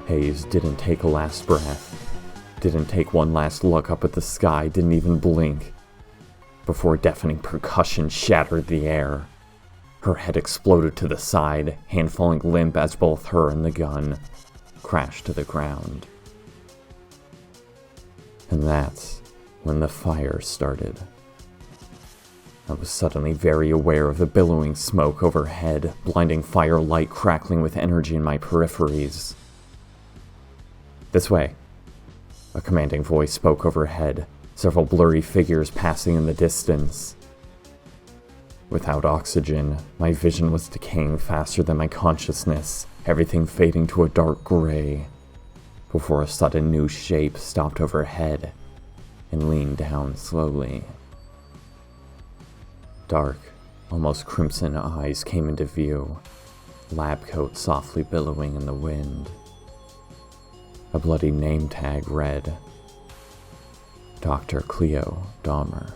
Haze didn't take a last breath, didn't take one last look up at the sky, didn't even blink, before deafening percussion shattered the air. Her head exploded to the side, hand falling limp as both her and the gun crashed to the ground. And that's when the fire started. I was suddenly very aware of the billowing smoke overhead, blinding firelight crackling with energy in my peripheries. "This way," a commanding voice spoke overhead, several blurry figures passing in the distance. Without oxygen, my vision was decaying faster than my consciousness, everything fading to a dark gray, before a sudden new shape stopped overhead and leaned down slowly. Dark, almost crimson eyes came into view, lab coat softly billowing in the wind. A bloody name tag read, Dr. Cleo Dahmer.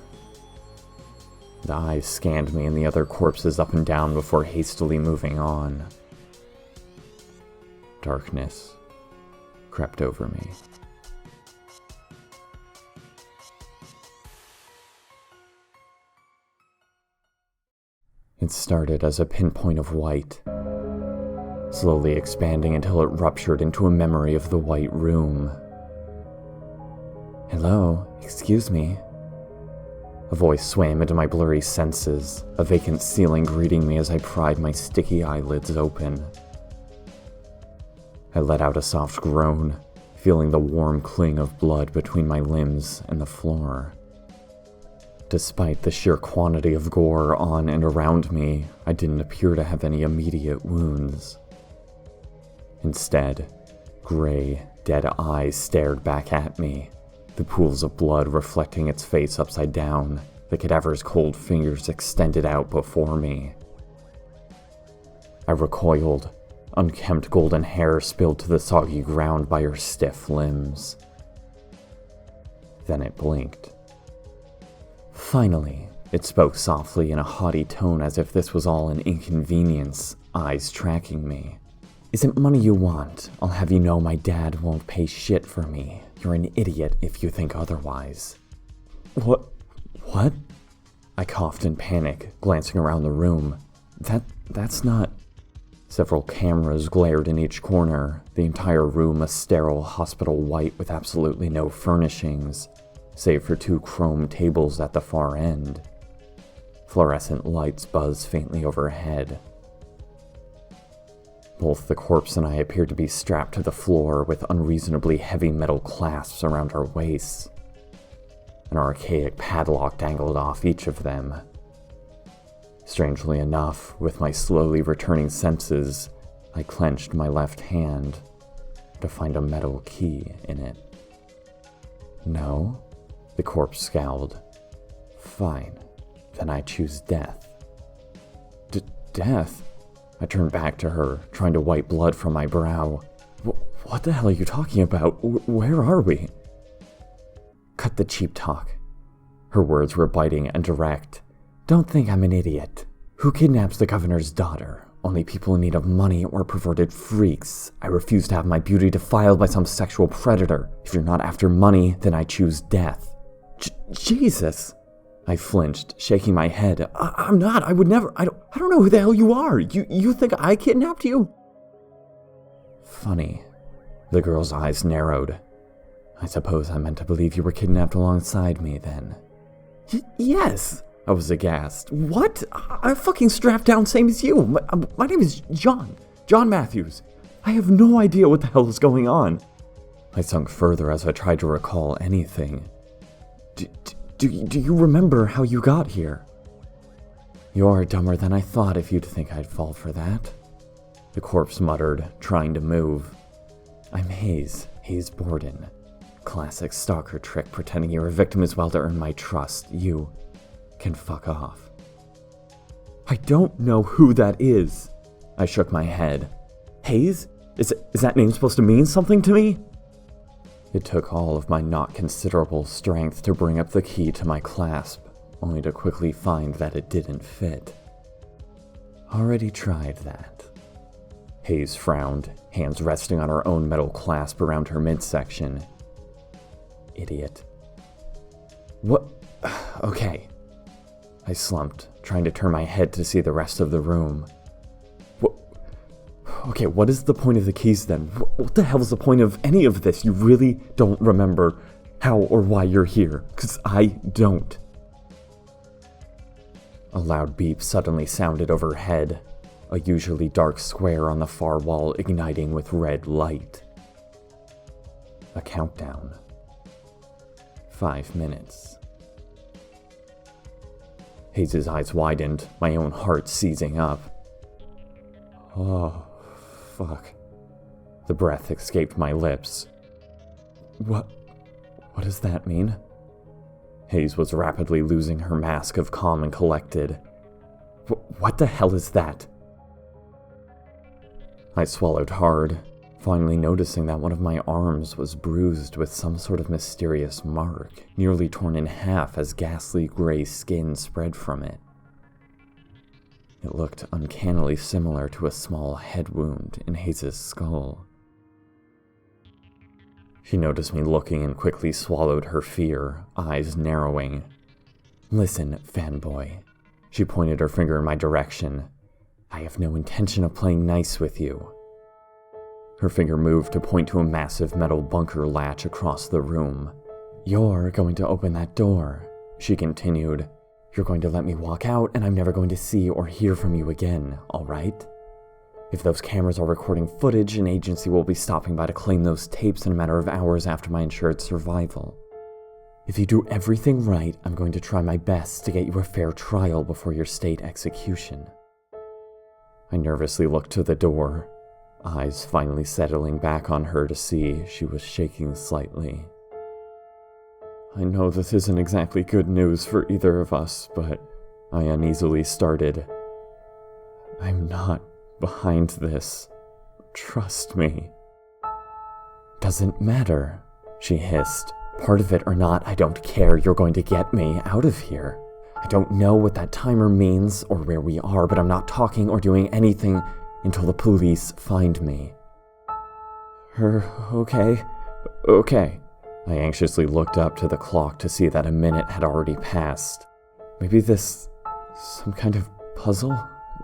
The eyes scanned me and the other corpses up and down before hastily moving on. Darkness crept over me. It started as a pinpoint of white, slowly expanding until it ruptured into a memory of the white room. "Hello, excuse me." A voice swam into my blurry senses, a vacant ceiling greeting me as I pried my sticky eyelids open. I let out a soft groan, feeling the warm cling of blood between my limbs and the floor. Despite the sheer quantity of gore on and around me, I didn't appear to have any immediate wounds. Instead, gray, dead eyes stared back at me, the pools of blood reflecting its face upside down, the cadaver's cold fingers extended out before me. I recoiled, unkempt golden hair spilled to the soggy ground by her stiff limbs. Then it blinked. Finally, it spoke softly in a haughty tone as if this was all an inconvenience, eyes tracking me. "Isn't money you want? I'll have you know my dad won't pay shit for me. You're an idiot if you think otherwise." What? I coughed in panic, glancing around the room. That's not... Several cameras glared in each corner, the entire room a sterile hospital white with absolutely no furnishings, save for 2 chrome tables at the far end. Fluorescent lights buzzed faintly overhead. Both the corpse and I appeared to be strapped to the floor with unreasonably heavy metal clasps around our waists. An archaic padlock dangled off each of them. Strangely enough, with my slowly returning senses, I clenched my left hand to find a metal key in it. "No?" The corpse scowled. "Fine, then I choose death." Death? I turned back to her, trying to wipe blood from my brow. What the hell are you talking about? Where are we? "Cut the cheap talk." Her words were biting and direct. "Don't think I'm an idiot. Who kidnaps the governor's daughter? Only people in need of money or perverted freaks. I refuse to have my beauty defiled by some sexual predator. If you're not after money, then I choose death." Jesus! I flinched, shaking my head. I'm not. I would never. I don't know who the hell you are. You think I kidnapped you?" Funny. The girl's eyes narrowed. "I suppose I'm meant to believe you were kidnapped alongside me, then." Yes! I was aghast. "What? I'm fucking strapped down same as you. My name is John Matthews. I have no idea what the hell is going on." I sunk further as I tried to recall anything. Do you remember how you got here?" "You're dumber than I thought if you'd think I'd fall for that," the corpse muttered, trying to move. "I'm Haze Borden. Classic stalker trick pretending you're a victim as well to earn my trust. You can fuck off." "I don't know who that is." I shook my head. "Haze? Is that name supposed to mean something to me?" It took all of my not considerable strength to bring up the key to my clasp, only to quickly find that it didn't fit. "Already tried that." Haze frowned, hands resting on her own metal clasp around her midsection. Idiot. What? Okay. I slumped, trying to turn my head to see the rest of the room. Okay, what is the point of the keys then? What the hell is the point of any of this? You really don't remember how or why you're here, 'cause I don't. A loud beep suddenly sounded overhead, a usually dark square on the far wall igniting with red light. A countdown. 5 minutes. Haze's eyes widened, my own heart seizing up. Oh, fuck. The breath escaped my lips. What does that mean? Haze was rapidly losing her mask of calm and collected. What the hell is that? I swallowed hard, finally noticing that one of my arms was bruised with some sort of mysterious mark, nearly torn in half as ghastly gray skin spread from it. It looked uncannily similar to a small head wound in Haze's skull. She noticed me looking and quickly swallowed her fear, eyes narrowing. Listen, fanboy. She pointed her finger in my direction. I have no intention of playing nice with you. Her finger moved to point to a massive metal bunker latch across the room. You're going to open that door, she continued. You're going to let me walk out, and I'm never going to see or hear from you again, all right? If those cameras are recording footage, an agency will be stopping by to claim those tapes in a matter of hours after my insured survival. If you do everything right, I'm going to try my best to get you a fair trial before your state execution. I nervously looked to the door, eyes finally settling back on her to see she was shaking slightly. I know this isn't exactly good news for either of us, but I uneasily started. I'm not behind this. Trust me. Doesn't matter, she hissed. Part of it or not, I don't care. You're going to get me out of here. I don't know what that timer means or where we are, but I'm not talking or doing anything until the police find me. Okay. I anxiously looked up to the clock to see that a minute had already passed. Maybe this some kind of puzzle?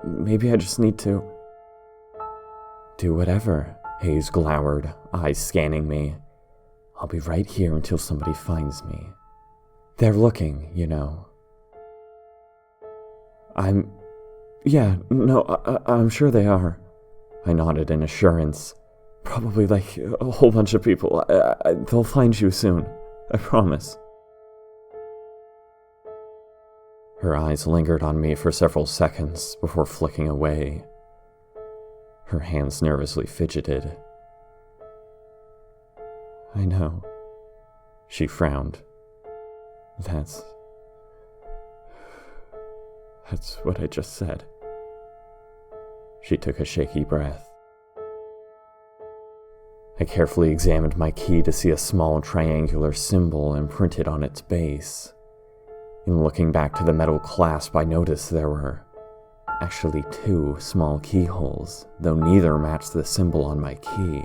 Maybe I just need to... Do whatever, Haze glowered, eyes scanning me. I'll be right here until somebody finds me. They're looking, you know. I'm sure they are. I nodded in assurance. Probably like a whole bunch of people. They'll find you soon. I promise. Her eyes lingered on me for several seconds before flicking away. Her hands nervously fidgeted. I know. She frowned. That's what I just said. She took a shaky breath. I carefully examined my key to see a small triangular symbol imprinted on its base. In looking back to the metal clasp, I noticed there were actually 2 small keyholes, though neither matched the symbol on my key.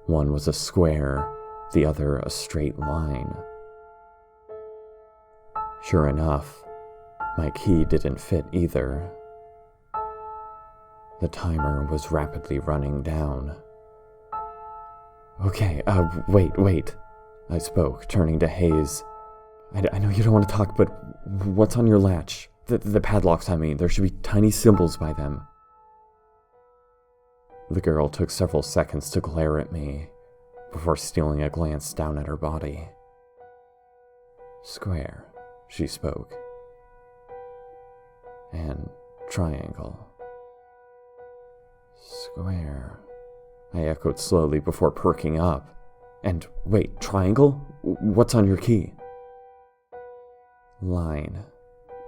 One was a square, the other a straight line. Sure enough, my key didn't fit either. The timer was rapidly running down. Okay, wait, I spoke, turning to Haze. I know you don't want to talk, but what's on your latch? The padlocks, I mean. There should be tiny symbols by them. The girl took several seconds to glare at me, before stealing a glance down at her body. Square, she spoke. And triangle. Square, I echoed slowly before perking up. And wait, triangle? What's on your key? Line.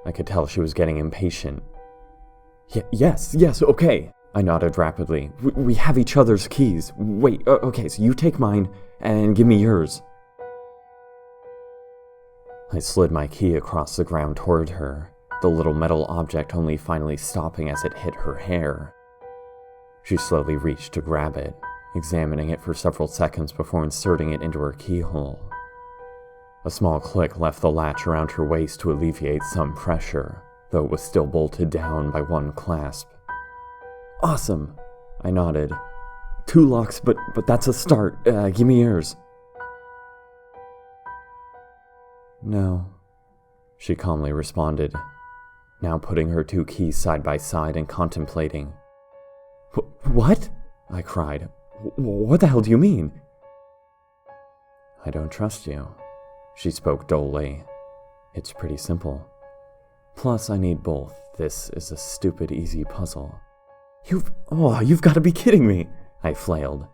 I could tell she was getting impatient. Yes, okay. I nodded rapidly. We have each other's keys. Wait, okay, so you take mine and give me yours. I slid my key across the ground toward her, the little metal object only finally stopping as it hit her hair. She slowly reached to grab it, examining it for several seconds before inserting it into her keyhole. A small click left the latch around her waist to alleviate some pressure, though it was still bolted down by one clasp. "Awesome," I nodded. "2 locks, but that's a start. Give me yours." "No," she calmly responded, now putting her 2 keys side by side and contemplating. "What?" I cried. "What the hell do you mean?" "I don't trust you," she spoke dully. "It's pretty simple. Plus, I need both. This is a stupid easy puzzle." You've got to be kidding me," I flailed.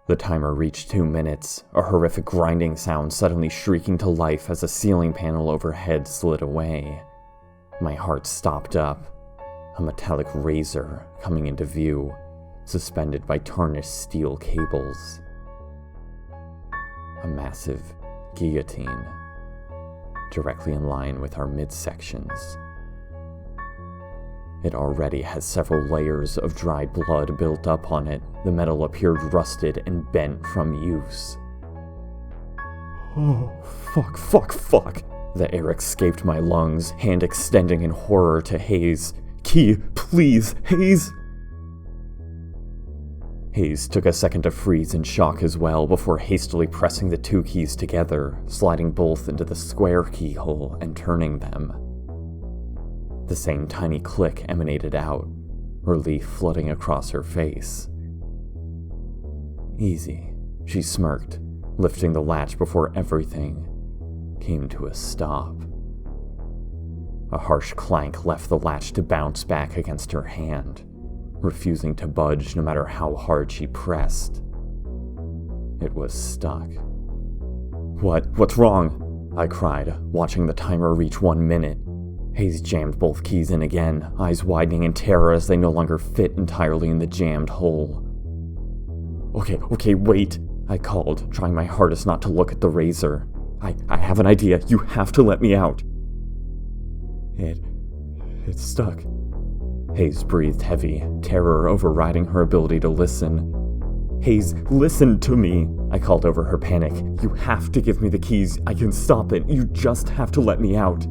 The timer reached 2 minutes, a horrific grinding sound suddenly shrieking to life as a ceiling panel overhead slid away. My heart stopped up, a metallic razor coming into view, suspended by tarnished steel cables. A massive guillotine, directly in line with our midsections. It already has several layers of dried blood built up on it. The metal appeared rusted and bent from use. "Oh, fuck. The air escaped my lungs, hand extending in horror to Haze. "Key, please, Haze!" Haze took a second to freeze in shock as well before hastily pressing the 2 keys together, sliding both into the square keyhole and turning them. The same tiny click emanated out, relief flooding across her face. "Easy," she smirked, lifting the latch before everything came to a stop. A harsh clank left the latch to bounce back against her hand, refusing to budge no matter how hard she pressed. It was stuck. What's wrong?" I cried, watching the timer reach 1 minute. Haze jammed both keys in again, eyes widening in terror as they no longer fit entirely in the jammed hole. Okay, wait," I called, trying my hardest not to look at the razor. I have an idea. You have to let me out." It's stuck." Haze breathed heavy, terror overriding her ability to listen. "Haze, listen to me," I called over her panic. "You have to give me the keys. I can stop it. You just have to let me out."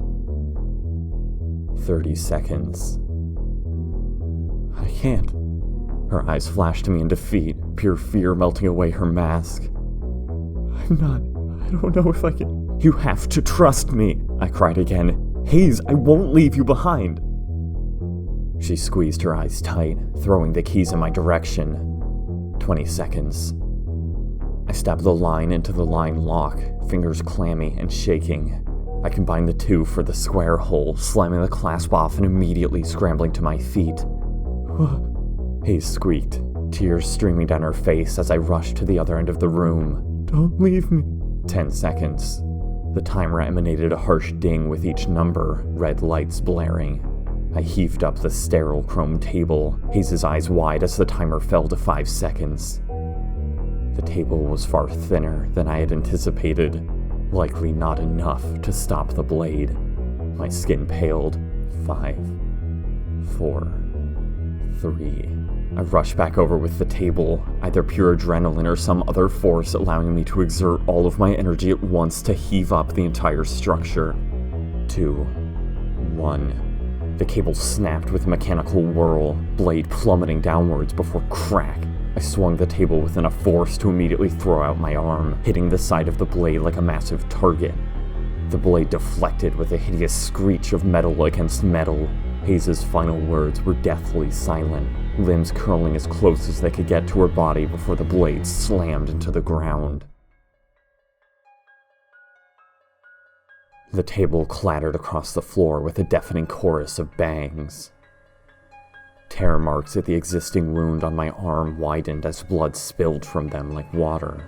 30 seconds. "I can't." Her eyes flashed to me in defeat, pure fear melting away her mask. I don't know if I can. "You have to trust me," I cried again. "Haze, I won't leave you behind." She squeezed her eyes tight, throwing the keys in my direction. 20 seconds. I stabbed the line into the line lock, fingers clammy and shaking. I combined the 2 for the square hole, slamming the clasp off and immediately scrambling to my feet. Haze squeaked, tears streaming down her face as I rushed to the other end of the room. "Don't leave me." 10 seconds. The timer emanated a harsh ding with each number, red lights blaring. I heaved up the sterile chrome table, Haze's eyes wide as the timer fell to 5 seconds. The table was far thinner than I had anticipated, likely not enough to stop the blade. My skin paled. 5, 4, 3. I rushed back over with the table, either pure adrenaline or some other force allowing me to exert all of my energy at once to heave up the entire structure. 2, 1. The cable snapped with a mechanical whirl, blade plummeting downwards before crack. I swung the table with enough force to immediately throw out my arm, hitting the side of the blade like a massive target. The blade deflected with a hideous screech of metal against metal. Haze's final words were deathly silent, limbs curling as close as they could get to her body before the blade slammed into the ground. The table clattered across the floor with a deafening chorus of bangs. Tear marks at the existing wound on my arm widened as blood spilled from them like water.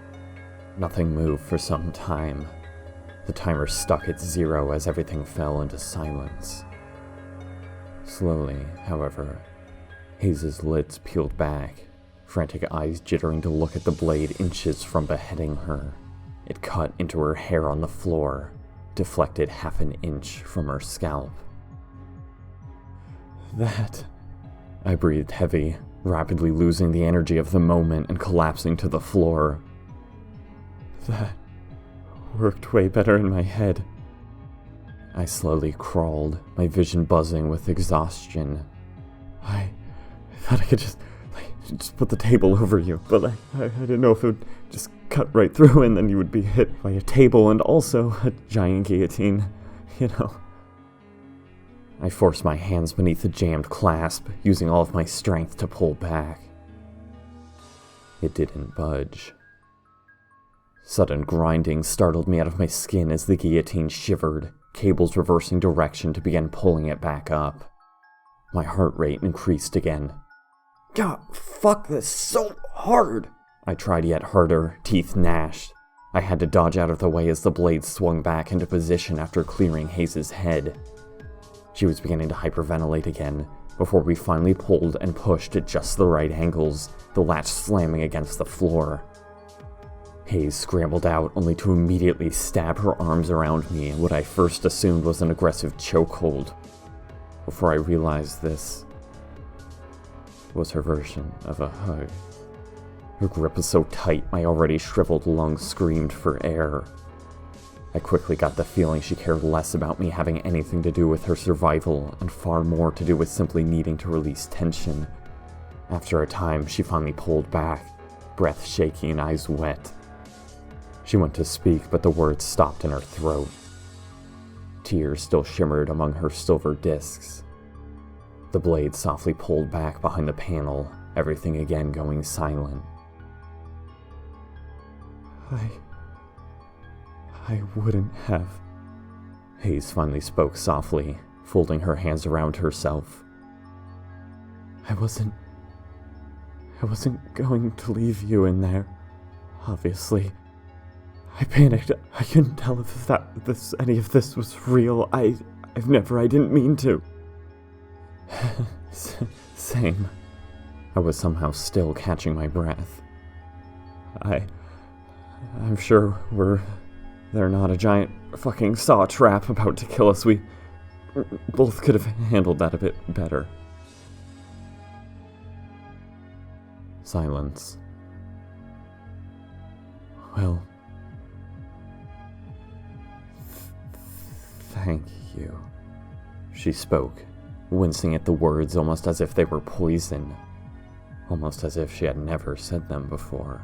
Nothing moved for some time. The timer stuck at 0 as everything fell into silence. Slowly, however, Haze's lids peeled back, frantic eyes jittering to look at the blade inches from beheading her. It cut into her hair on the floor, deflected half an inch from her scalp. That... I breathed heavy, rapidly losing the energy of the moment and collapsing to the floor. That worked way better in my head. I slowly crawled, my vision buzzing with exhaustion. I thought I could just put the table over you, but I didn't know if it would just cut right through and then you would be hit by a table and also a giant guillotine, I forced my hands beneath the jammed clasp, using all of my strength to pull back. It didn't budge. Sudden grinding startled me out of my skin as the guillotine shivered, cables reversing direction to begin pulling it back up. My heart rate increased again. God, fuck this so hard! I tried yet harder, teeth gnashed. I had to dodge out of the way as the blade swung back into position after clearing Haze's head. She was beginning to hyperventilate again, before we finally pulled and pushed at just the right angles, the latch slamming against the floor. Haze scrambled out, only to immediately stab her arms around me in what I first assumed was an aggressive chokehold, before I realized this was her version of a hug. Her grip was so tight my already shriveled lungs screamed for air. I quickly got the feeling she cared less about me having anything to do with her survival and far more to do with simply needing to release tension. After a time, she finally pulled back, breath shaky and eyes wet. She went to speak, but the words stopped in her throat. Tears still shimmered among her silver discs. The blade softly pulled back behind the panel, everything again going silent. I wouldn't have. Haze finally spoke softly, folding her hands around herself. I wasn't going to leave you in there, obviously. I panicked. I couldn't tell if any of this was real. I didn't mean to. Same. I was somehow still catching my breath. I'm sure they're not a giant fucking saw trap about to kill us. We both could have handled that a bit better. Silence. Well, thank you, she spoke, wincing at the words almost as if they were poison, almost as if she had never said them before.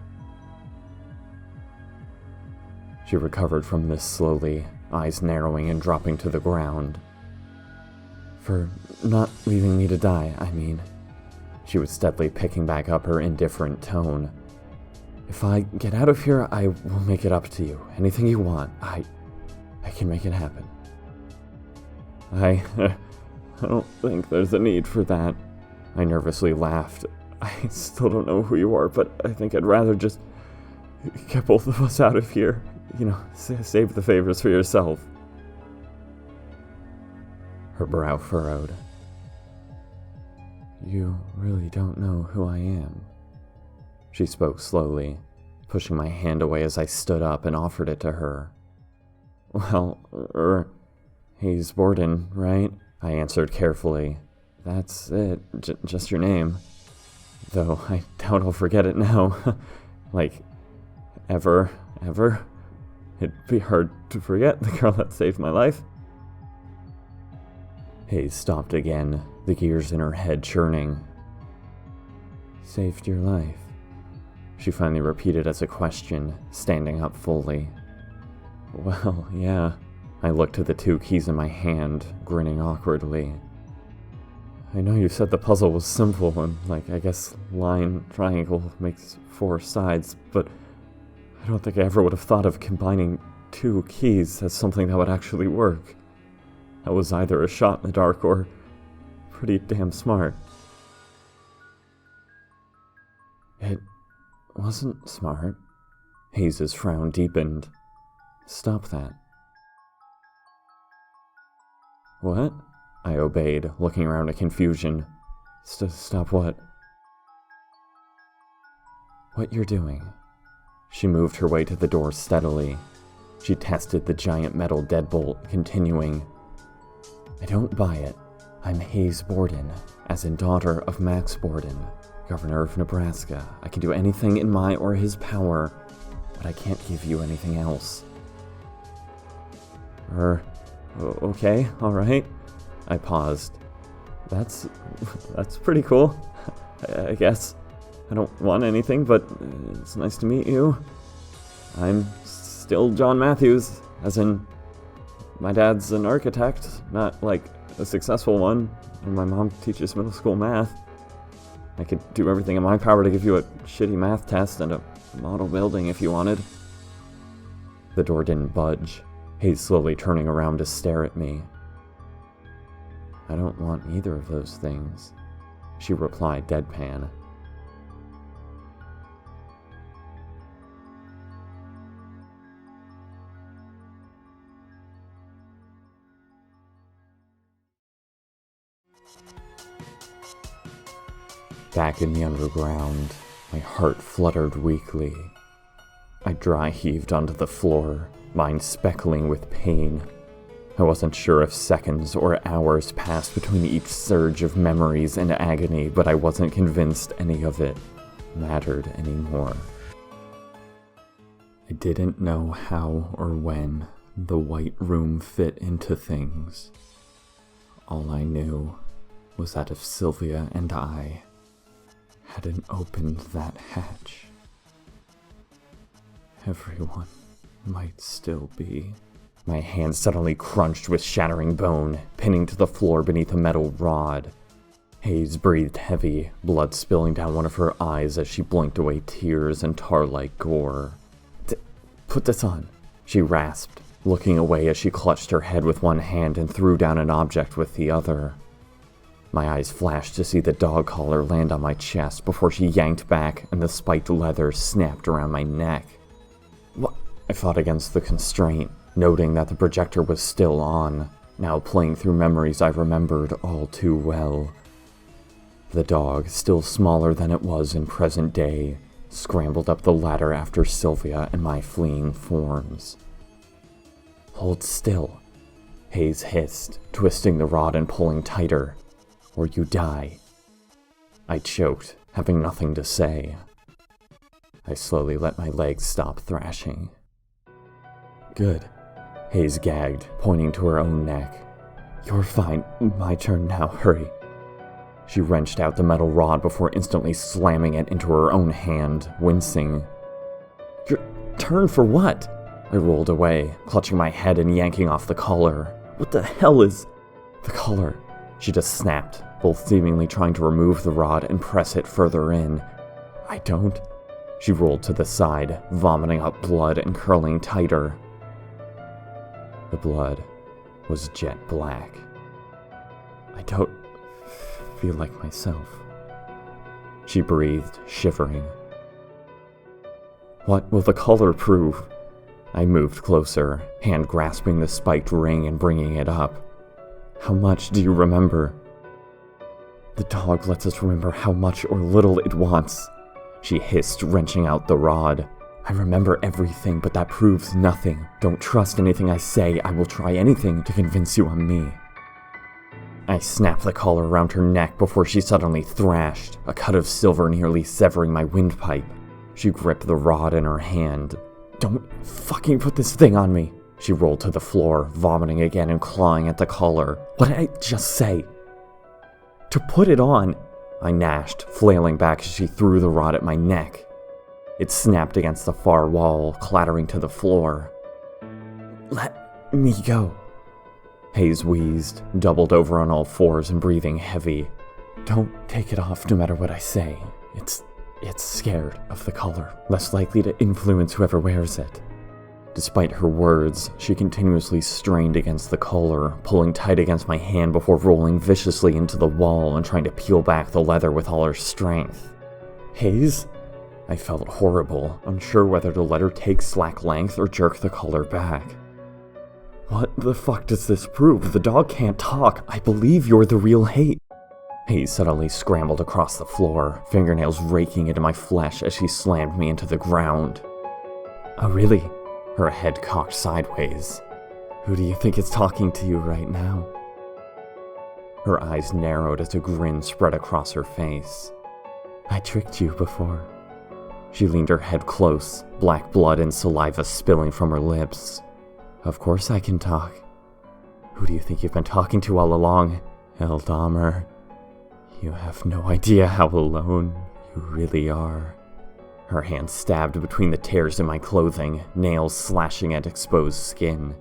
She recovered from this slowly, eyes narrowing and dropping to the ground. For not leaving me to die, I mean. She was steadily picking back up her indifferent tone. If I get out of here, I will make it up to you. Anything you want, I can make it happen. I don't think there's a need for that. I nervously laughed. I still don't know who you are, but I think I'd rather just get both of us out of here. Save the favors for yourself. Her brow furrowed. You really don't know who I am. She spoke slowly, pushing my hand away as I stood up and offered it to her. Well, Haze Borden, right? I answered carefully. That's it, just your name. Though I doubt I'll forget it now. Ever. It'd be hard to forget the girl that saved my life. Haze stopped again, the gears in her head churning. Saved your life? She finally repeated as a question, standing up fully. Well, yeah. I looked at the 2 keys in my hand, grinning awkwardly. I know you said the puzzle was simple and, I guess line, triangle makes 4 sides, but I don't think I ever would have thought of combining 2 keys as something that would actually work. That was either a shot in the dark or pretty damn smart. It wasn't smart. Haze's frown deepened. Stop that. What? I obeyed, looking around in confusion. Stop what? What you're doing. She moved her way to the door steadily. She tested the giant metal deadbolt, continuing. I don't buy it. I'm Haze Borden, as in daughter of Max Borden. Governor of Nebraska. I can do anything in my or his power, but I can't give you anything else. Okay, alright. I paused. That's pretty cool, I guess. I don't want anything, but it's nice to meet you. I'm still John Matthews, as in, my dad's an architect, not like a successful one, and my mom teaches middle school math. I could do everything in my power to give you a shitty math test and a model building if you wanted. The door didn't budge, Haze slowly turning around to stare at me. I don't want either of those things, she replied deadpan. Back in the underground, my heart fluttered weakly. I dry heaved onto the floor, mind speckling with pain. I wasn't sure if seconds or hours passed between each surge of memories and agony, but I wasn't convinced any of it mattered anymore. I didn't know how or when the white room fit into things. All I knew was that if Sylvia and I hadn't opened that hatch, everyone might still be. My hand suddenly crunched with shattering bone, pinning to the floor beneath a metal rod. Haze breathed heavy, blood spilling down one of her eyes as she blinked away tears and tar-like gore. Put this on, she rasped, looking away as she clutched her head with one hand and threw down an object with the other. My eyes flashed to see the dog collar land on my chest before she yanked back and the spiked leather snapped around my neck. What? I fought against the constraint, noting that the projector was still on, now playing through memories I remembered all too well. The dog, still smaller than it was in present day, scrambled up the ladder after Sylvia and my fleeing forms. Hold still, Haze hissed, twisting the rod and pulling tighter, or you die. I choked, having nothing to say. I slowly let my legs stop thrashing. Good, Haze gagged, pointing to her own neck. You're fine, my turn now, hurry. She wrenched out the metal rod before instantly slamming it into her own hand, wincing. Your turn for what? I rolled away, clutching my head and yanking off the collar. What the hell is... The collar, she just snapped, both seemingly trying to remove the rod and press it further in. I don't. She rolled to the side, vomiting up blood and curling tighter. The blood was jet black. I don't feel like myself, she breathed, shivering. What will the color prove? I moved closer, hand grasping the spiked ring and bringing it up. How much do you remember? The dog lets us remember how much or little it wants, she hissed, wrenching out the rod. I remember everything, but that proves nothing. Don't trust anything I say. I will try anything to convince you I'm me. I snapped the collar around her neck before she suddenly thrashed, a cut of silver nearly severing my windpipe. She gripped the rod in her hand. Don't fucking put this thing on me. She rolled to the floor, vomiting again and clawing at the collar. What did I just say? To put it on, I gnashed, flailing back as she threw the rod at my neck. It snapped against the far wall, clattering to the floor. Let me go. Haze wheezed, doubled over on all fours and breathing heavy. Don't take it off no matter what I say. It's scared of the color, less likely to influence whoever wears it. Despite her words, she continuously strained against the collar, pulling tight against my hand before rolling viciously into the wall and trying to peel back the leather with all her strength. Haze? I felt horrible, unsure whether to let her take slack length or jerk the collar back. What the fuck does this prove? The dog can't talk. I believe you're the real Haze. Haze suddenly scrambled across the floor, fingernails raking into my flesh as she slammed me into the ground. Oh really? Her head cocked sideways. Who do you think is talking to you right now? Her eyes narrowed as a grin spread across her face. I tricked you before. She leaned her head close, black blood and saliva spilling from her lips. Of course I can talk. Who do you think you've been talking to all along? Dahmer. You have no idea how alone you really are. Her hand stabbed between the tears in my clothing, nails slashing at exposed skin.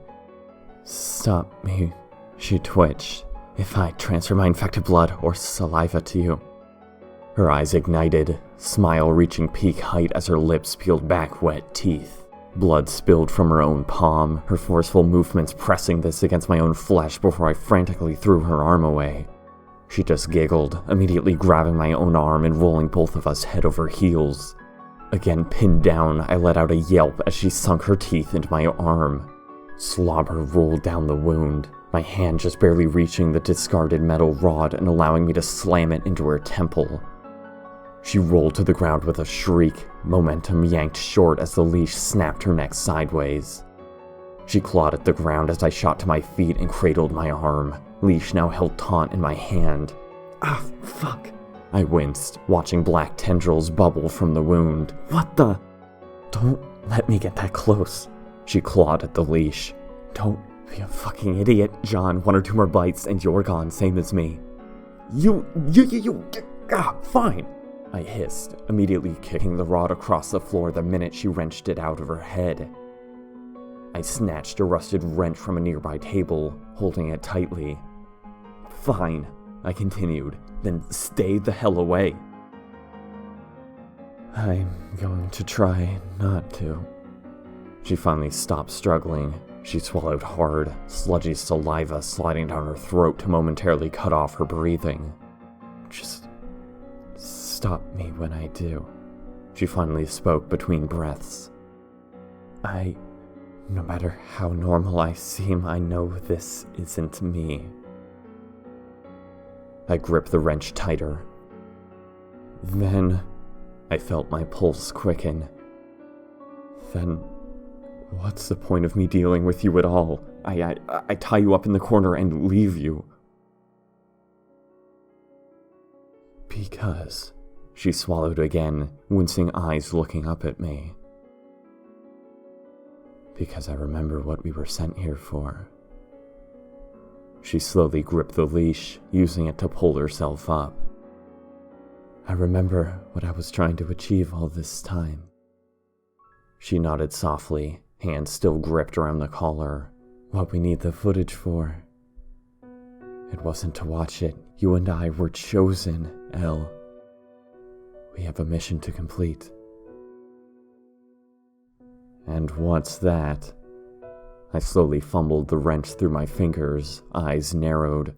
Stop me, she twitched. If I transfer my infected blood or saliva to you. Her eyes ignited, smile reaching peak height as her lips peeled back wet teeth. Blood spilled from her own palm, her forceful movements pressing this against my own flesh before I frantically threw her arm away. She just giggled, immediately grabbing my own arm and rolling both of us head over heels. Again pinned down, I let out a yelp as she sunk her teeth into my arm. Slobber rolled down the wound, my hand just barely reaching the discarded metal rod and allowing me to slam it into her temple. She rolled to the ground with a shriek, momentum yanked short as the leash snapped her neck sideways. She clawed at the ground as I shot to my feet and cradled my arm, leash now held taut in my hand. Ah, fuck. I winced, watching black tendrils bubble from the wound. What the? Don't let me get that close. She clawed at the leash. Don't be a fucking idiot, John. 1 or 2 more bites and you're gone, same as me. Fine. I hissed, immediately kicking the rod across the floor the minute she wrenched it out of her head. I snatched a rusted wrench from a nearby table, holding it tightly. Fine, I continued, then stay the hell away. I'm going to try not to. She finally stopped struggling. She swallowed hard, sludgy saliva sliding down her throat to momentarily cut off her breathing. Just stop me when I do. She finally spoke between breaths. No matter how normal I seem, I know this isn't me. I gripped the wrench tighter. Then, I felt my pulse quicken. Then, what's the point of me dealing with you at all? I tie you up in the corner and leave you. Because, she swallowed again, wincing eyes looking up at me. Because I remember what we were sent here for. She slowly gripped the leash, using it to pull herself up. I remember what I was trying to achieve all this time. She nodded softly, hands still gripped around the collar. What we need the footage for. It wasn't to watch it. You and I were chosen, Elle. We have a mission to complete. And what's that? I slowly fumbled the wrench through my fingers, eyes narrowed.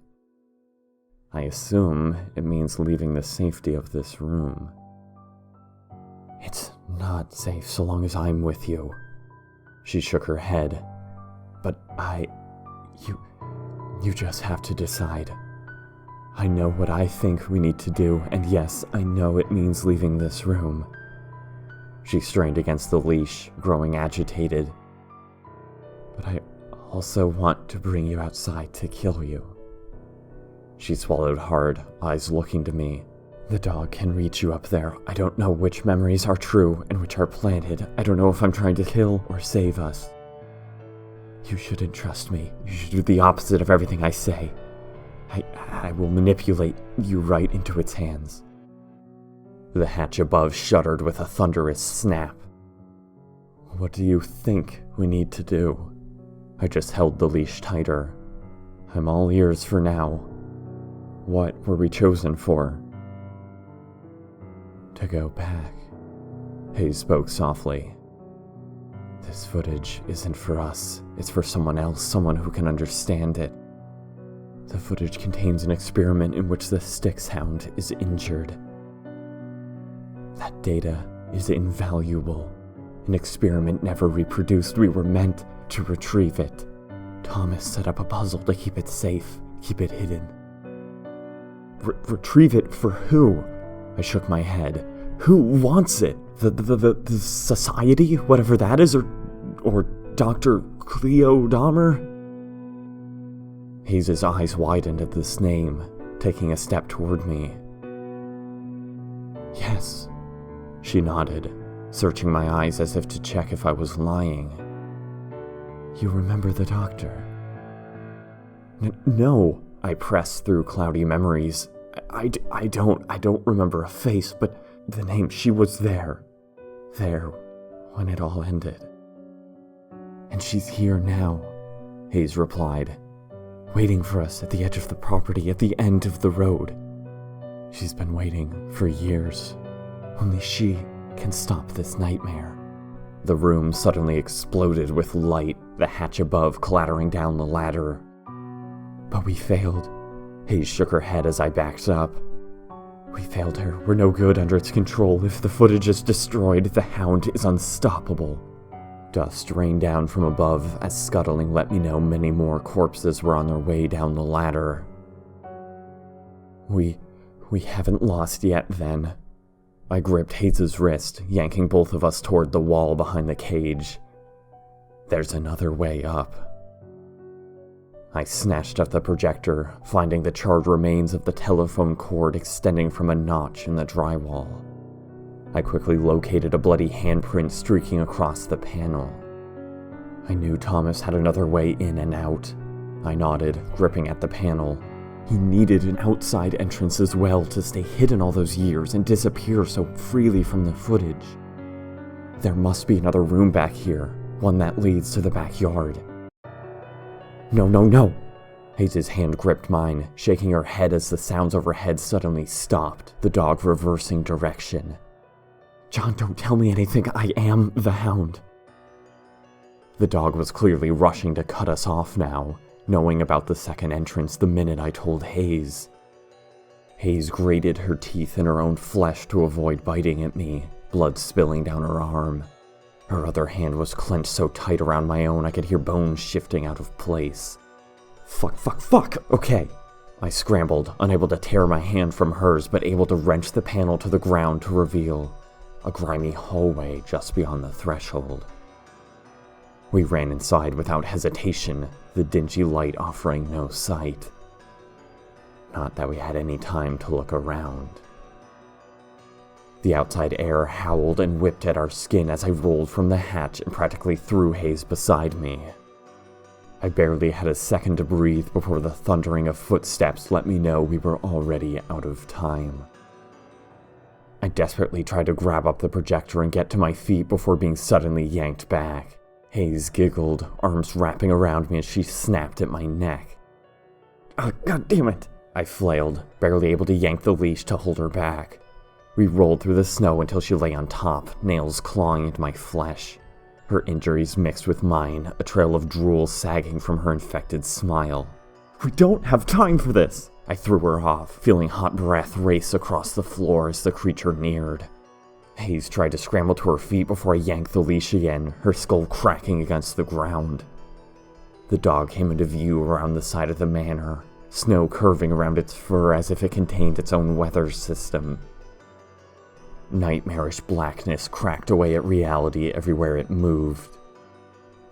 I assume it means leaving the safety of this room. It's not safe so long as I'm with you. She shook her head. But you just have to decide. I know what I think we need to do, and yes, I know it means leaving this room. She strained against the leash, growing agitated. But I also want to bring you outside to kill you. She swallowed hard, eyes looking to me. The dog can reach you up there. I don't know which memories are true and which are planted. I don't know if I'm trying to kill or save us. You shouldn't trust me. You should do the opposite of everything I say. I will manipulate you right into its hands. The hatch above shuddered with a thunderous snap. What do you think we need to do? I just held the leash tighter. I'm all ears for now. What were we chosen for? To go back. Haze spoke softly. This footage isn't for us. It's for someone else, someone who can understand it. The footage contains an experiment in which the Styx Hound is injured. That data is invaluable. An experiment never reproduced. We were meant to retrieve it. Thomas set up a puzzle to keep it safe, keep it hidden. Retrieve it for who? I shook my head. Who wants it? The society, whatever that is, or Dr. Cleo Dahmer? Haze's eyes widened at this name, taking a step toward me. Yes. She nodded, searching my eyes as if to check if I was lying. You remember the doctor? No, I pressed through cloudy memories. I don't remember a face, but the name, she was there when it all ended. And she's here now, Haze replied, waiting for us at the edge of the property at the end of the road. She's been waiting for years. Only she can stop this nightmare. The room suddenly exploded with light, the hatch above clattering down the ladder. But we failed. Haze shook her head as I backed up. We failed her. We're no good under its control. If the footage is destroyed, the hound is unstoppable. Dust rained down from above as scuttling let me know many more corpses were on their way down the ladder. We haven't lost yet, then. I gripped Haze's wrist, yanking both of us toward the wall behind the cage. There's another way up. I snatched at the projector, finding the charred remains of the telephone cord extending from a notch in the drywall. I quickly located a bloody handprint streaking across the panel. I knew Thomas had another way in and out. I nodded, gripping at the panel. He needed an outside entrance as well to stay hidden all those years and disappear so freely from the footage. There must be another room back here, one that leads to the backyard. No. Haze's hand gripped mine, shaking her head as the sounds overhead suddenly stopped, the dog reversing direction. John, don't tell me anything. I am the hound. The dog was clearly rushing to cut us off now, knowing about the second entrance the minute I told Haze. Haze grated her teeth in her own flesh to avoid biting at me, blood spilling down her arm. Her other hand was clenched so tight around my own I could hear bones shifting out of place. Fuck! Okay. I scrambled, unable to tear my hand from hers, but able to wrench the panel to the ground to reveal a grimy hallway just beyond the threshold. We ran inside without hesitation, the dingy light offering no sight. Not that we had any time to look around. The outside air howled and whipped at our skin as I rolled from the hatch and practically threw Haze beside me. I barely had a second to breathe before the thundering of footsteps let me know we were already out of time. I desperately tried to grab up the projector and get to my feet before being suddenly yanked back. Haze giggled, arms wrapping around me as she snapped at my neck. Oh, God damn it! I flailed, barely able to yank the leash to hold her back. We rolled through the snow until she lay on top, nails clawing into my flesh. Her injuries mixed with mine, a trail of drool sagging from her infected smile. We don't have time for this! I threw her off, feeling hot breath race across the floor as the creature neared. Haze tried to scramble to her feet before I yanked the leash again, her skull cracking against the ground. The dog came into view around the side of the manor, snow curving around its fur as if it contained its own weather system. Nightmarish blackness cracked away at reality everywhere it moved.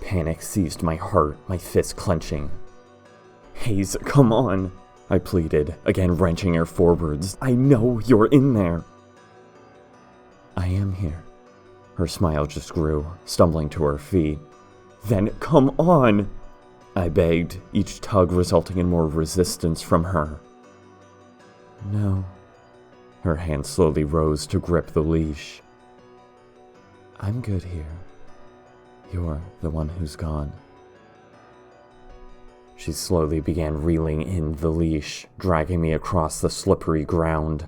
Panic seized my heart, my fist clenching. Haze, come on, I pleaded, again wrenching her forwards. I know you're in there. I am here. Her smile just grew, stumbling to her feet. Then come on, I begged, each tug resulting in more resistance from her. No. Her hand slowly rose to grip the leash. I'm good here. You're the one who's gone. She slowly began reeling in the leash, dragging me across the slippery ground.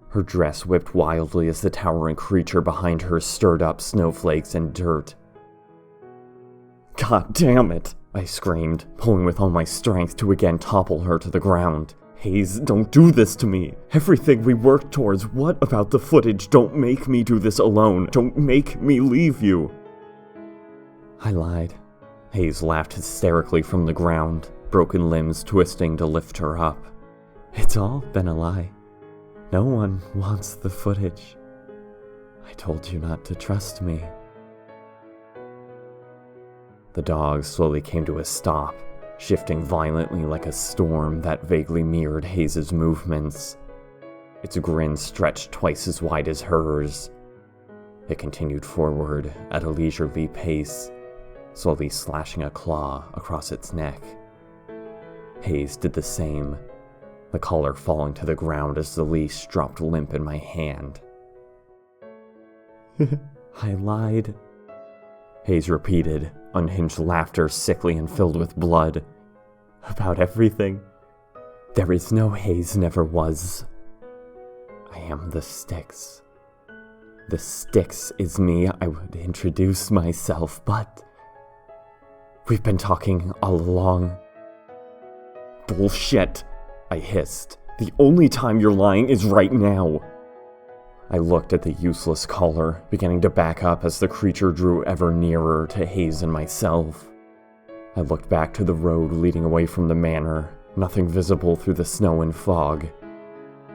Her dress whipped wildly as the towering creature behind her stirred up snowflakes and dirt. God damn it! I screamed, pulling with all my strength to again topple her to the ground. Haze, don't do this to me. Everything we worked towards, what about the footage? Don't make me do this alone. Don't make me leave you. I lied. Haze laughed hysterically from the ground, broken limbs twisting to lift her up. It's all been a lie. No one wants the footage. I told you not to trust me. The dog slowly came to a stop, shifting violently like a storm that vaguely mirrored Haze's movements. its grin stretched twice as wide as hers. It continued forward at a leisurely pace, slowly slashing a claw across its neck. Haze did the same, the collar falling to the ground as the leash dropped limp in my hand. I lied, Haze repeated, unhinged laughter sickly and filled with blood. About everything. There is no Haze, never was. I am the Styx. The Styx is me. I would introduce myself, but we've been talking all along. Bullshit, I hissed. The only time you're lying is right now. I looked at the useless collar, beginning to back up as the creature drew ever nearer to Haze and myself. I looked back to the road leading away from the manor, nothing visible through the snow and fog.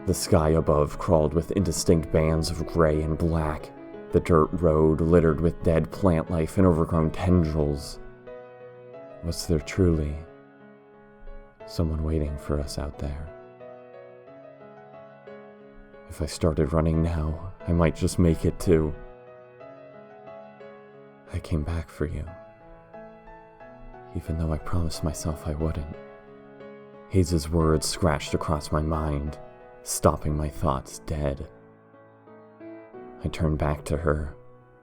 The sky above crawled with indistinct bands of gray and black, the dirt road littered with dead plant life and overgrown tendrils. Was there truly someone waiting for us out there? If I started running now, I might just make it to... I came back for you, even though I promised myself I wouldn't. Haze's words scratched across my mind, stopping my thoughts dead. I turned back to her,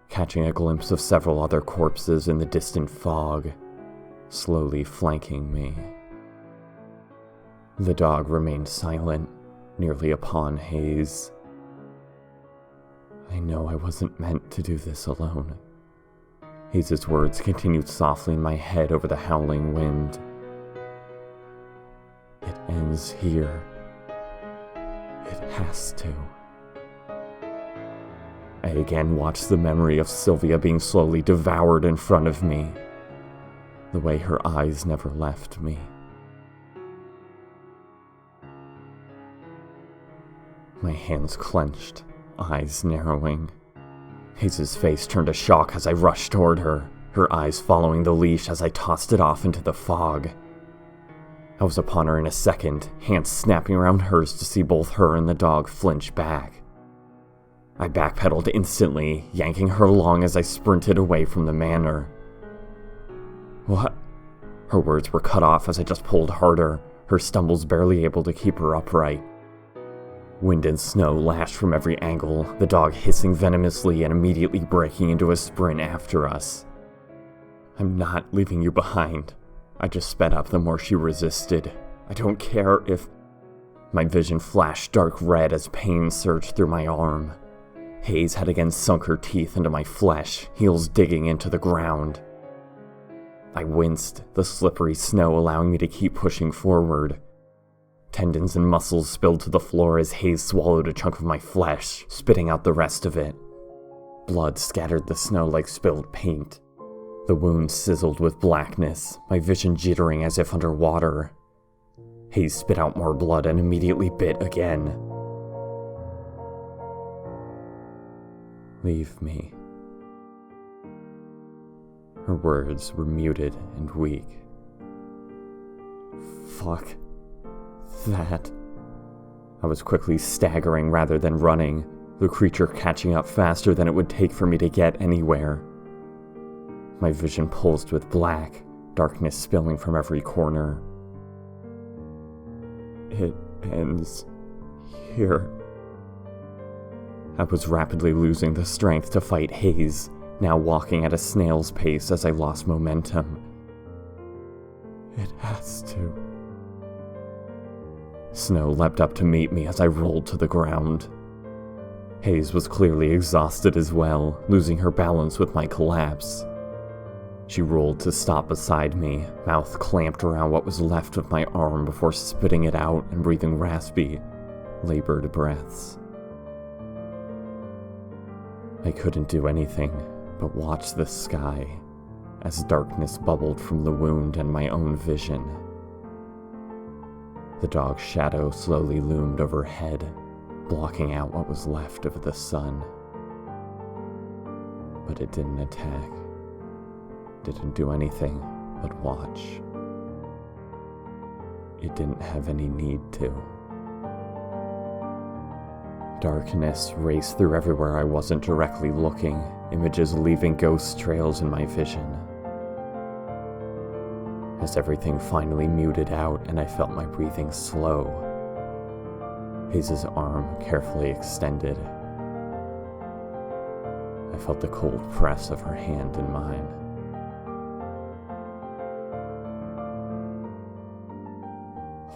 catching a glimpse of several other corpses in the distant fog, slowly flanking me. The dog remained silent, nearly upon Haze. I know I wasn't meant to do this alone. Haze's words continued softly in my head over the howling wind. It ends here. It has to. I again watched the memory of Sylvia being slowly devoured in front of me, the way her eyes never left me. My hands clenched, eyes narrowing. Haze's face turned to shock as I rushed toward her, her eyes following the leash as I tossed it off into the fog. I was upon her in a second, hands snapping around hers to see both her and the dog flinch back. I backpedaled instantly, yanking her along as I sprinted away from the manor. What? Her words were cut off as I just pulled harder, her stumbles barely able to keep her upright. Wind and snow lashed from every angle, the dog hissing venomously and immediately breaking into a sprint after us. I'm not leaving you behind. I just sped up the more she resisted. I don't care if... My vision flashed dark red as pain surged through my arm. Haze had again sunk her teeth into my flesh, heels digging into the ground. I winced, the slippery snow allowing me to keep pushing forward. Tendons and muscles spilled to the floor as Haze swallowed a chunk of my flesh, spitting out the rest of it. Blood scattered the snow like spilled paint. The wound sizzled with blackness, my vision jittering as if underwater. Haze spit out more blood and immediately bit again. Leave me. Her words were muted and weak. Fuck that. I was quickly staggering rather than running, the creature catching up faster than it would take for me to get anywhere. My vision pulsed with black, darkness spilling from every corner. It ends here. I was rapidly losing the strength to fight Haze, now walking at a snail's pace as I lost momentum. It has to. Snow leapt up to meet me as I rolled to the ground. Haze was clearly exhausted as well, losing her balance with my collapse. She rolled to stop beside me, mouth clamped around what was left of my arm before spitting it out and breathing raspy, labored breaths. I couldn't do anything but watch the sky as darkness bubbled from the wound and my own vision. The dog's shadow slowly loomed overhead, blocking out what was left of the sun. But it didn't attack. Didn't do anything but watch. It didn't have any need to. Darkness raced through everywhere I wasn't directly looking, images leaving ghost trails in my vision. As everything finally muted out and I felt my breathing slow, Haze's arm carefully extended. I felt the cold press of her hand in mine.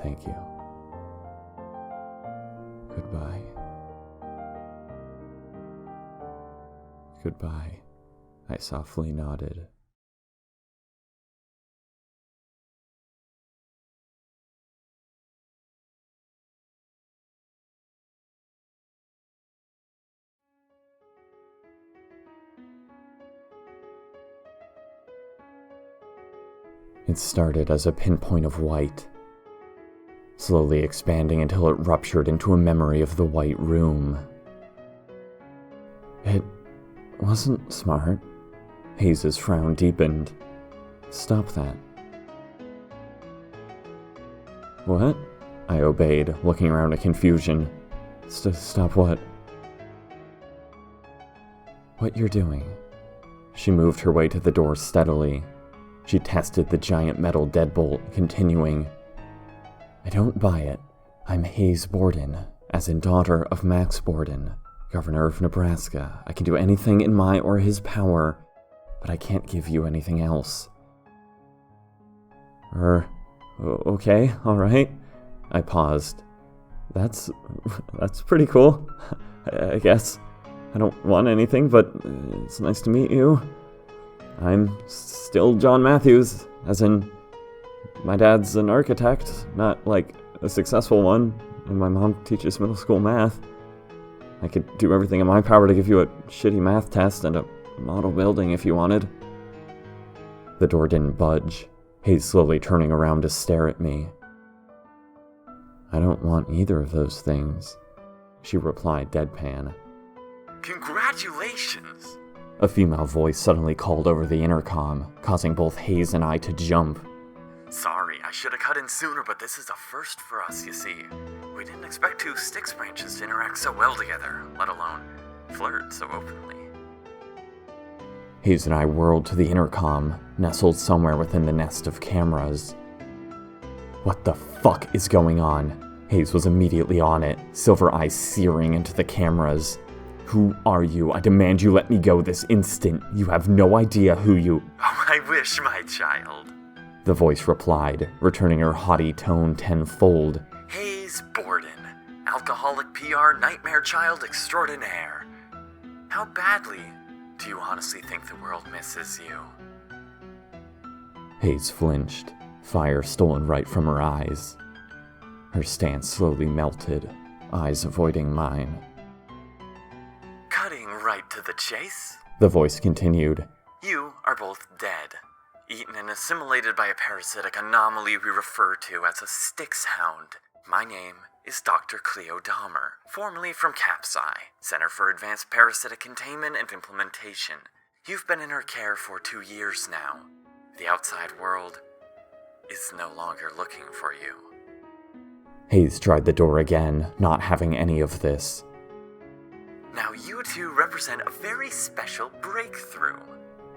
Thank you. Goodbye. Goodbye, I softly nodded. It started as a pinpoint of white, slowly expanding until it ruptured into a memory of the white room. It wasn't smart. Haze's frown deepened. Stop that. What? I obeyed, looking around in confusion. Stop what? What you're doing. She moved her way to the door steadily. She tested the giant metal deadbolt, continuing. I don't buy it. I'm Haze Borden, as in daughter of Max Borden, Governor of Nebraska. I can do anything in my or his power, but I can't give you anything else. Okay, alright. I paused. That's pretty cool, I guess. I don't want anything, but it's nice to meet you. I'm still John Matthews, as in, my dad's an architect, not like a successful one, and my mom teaches middle school math. I could do everything in my power to give you a shitty math test and a model building if you wanted. The door didn't budge, Haze slowly turning around to stare at me. I don't want either of those things, she replied deadpan. Congratulations! A female voice suddenly called over the intercom, causing both Haze and I to jump. Sorry, I should have cut in sooner, but this is a first for us, you see. We didn't expect two Styx branches to interact so well together, let alone flirt so openly. Haze and I whirled to the intercom, nestled somewhere within the nest of cameras. What the fuck is going on? Haze was immediately on it, silver eyes searing into the cameras. Who are you? I demand you let me go this instant. You have no idea who you— Oh, I wish, my child. The voice replied, returning her haughty tone tenfold. Haze Borden, alcoholic PR nightmare child extraordinaire. How badly do you honestly think the world misses you? Haze flinched, fire stolen right from her eyes. Her stance slowly melted, eyes avoiding mine. Cutting right to the chase, the voice continued. You are both dead, eaten and assimilated by a parasitic anomaly we refer to as a Styx hound. My name is Dr. Cleo Dahmer, formerly from CAPSI, Center for Advanced Parasitic Containment and Implementation. You've been in her care for 2 years now. The outside world is no longer looking for you. Haze tried the door again, not having any of this. Now you two represent a very special breakthrough,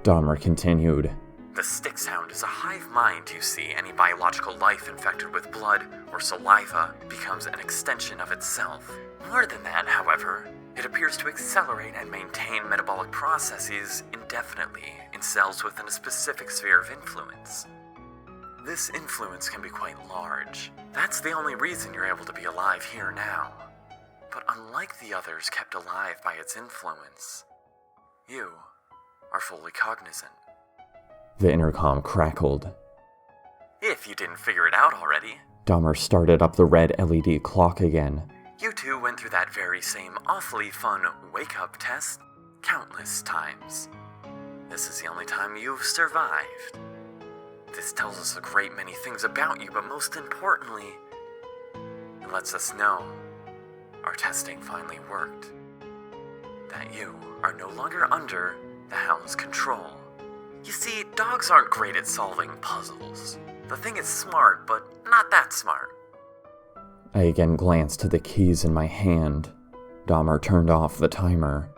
Dahmer continued. The Styx hound is a hive mind, you see. Any biological life infected with blood or saliva becomes an extension of itself. More than that, however, it appears to accelerate and maintain metabolic processes indefinitely in cells within a specific sphere of influence. This influence can be quite large. That's the only reason you're able to be alive here now. But unlike the others kept alive by its influence, you are fully cognizant. The intercom crackled. If you didn't figure it out already, Dahmer started up the red LED clock again. You two went through that very same awfully fun wake-up test countless times. This is the only time you've survived. This tells us a great many things about you, but most importantly, it lets us know our testing finally worked. That you are no longer under the hound's control. You see, dogs aren't great at solving puzzles. The thing is smart, but not that smart. I again glanced to the keys in my hand. Dahmer turned off the timer.